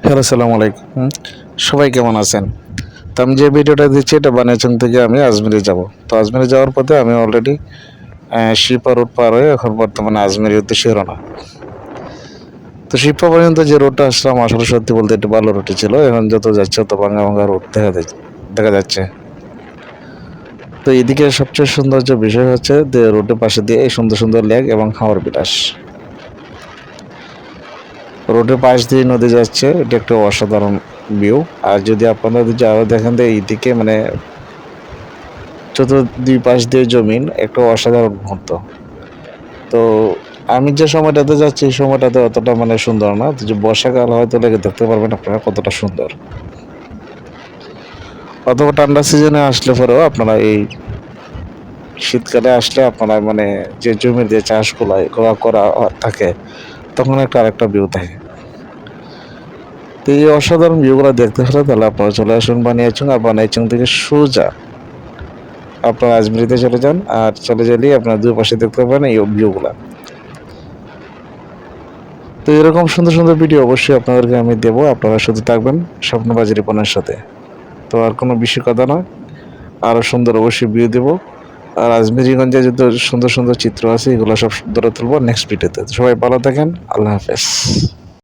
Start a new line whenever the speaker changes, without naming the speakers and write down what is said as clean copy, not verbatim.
Hello, সালাম আলাইকুম। সবাই কেমন আছেন? তো আমি যে ভিডিওটা দিচ্ছি এটা বানিয়াচং থেকে আমি আজমিরে যাব। তো আজমিরে যাওয়ার পথে আমি অলরেডি শিপা রোড পার হয়ে এখন বর্তমানে আজমিরের উদ্দেশ্যে রওনা। তো শিপা পর্যন্ত যে রোডটা আসলাম আসলে সত্যি বলতে একটু ভালো রুটই ছিল। এখন যত যাচ্ছে তত ভাঙা ভাঙা রোড দেখা যাচ্ছে। তো এদিকে সবচেয়ে সৌন্দর্য বিষয় হচ্ছে যে রোডের পাশে দিয়ে এই সুন্দর সুন্দর লেক এবং হাওর বিলাস। রোডের পাশ দিয়ে নদী যাচ্ছে, এটা একটা অসাধারণ ভিউ। আর যদি আপনারা যদি আরো দেখেন তো এইদিকে মানে দুই পাশ দিয়ে জমিন, একটা অসাধারণ মুহূর্ত। তো আমি যে সময়টাতে যাচ্ছি এই সময়টাতে অতটা মানে সুন্দর না, তো যে বর্ষাকাল হয়তো লেগে দেখতে পারবেন আপনারা কতটা সুন্দর। অথবা ঠান্ডা সিজনে আসলে পরেও আপনারা এই শীতকালে আসলে আপনারা মানে যে জমির যে চাষগুলো এগুলো করা থাকে তখন একটা আরেকটা ভিউ থাকে। তো এই অসাধারণ ভিউগুলো দেখতে হলে তাহলে আপনারা চলে আসুন বানিয়াচং, আর বানিয়াচং থেকে সোজা আপনারা আজমিরিতে চলে যান, আর চলে গেলেই আপনার দুই পাশে দেখতে পাবেন এই ভিউগুলা। তো এরকম সুন্দর সুন্দর ভিডিও অবশ্যই আপনাদেরকে আমি দেবো, আপনারা শুধু থাকবেন স্বপ্নবাজি রিপনের সাথে। তো আর কোনো বেশি কথা নয়, আরও সুন্দর অবশ্যই ভিউ দেবো। আর আজমিরিগঞ্জে যত সুন্দর সুন্দর চিত্র আছে এগুলো সব ধরে তুলবো নেক্সট ভিডিওতে। সবাই ভালো থাকেন, আল্লাহ হাফেজ।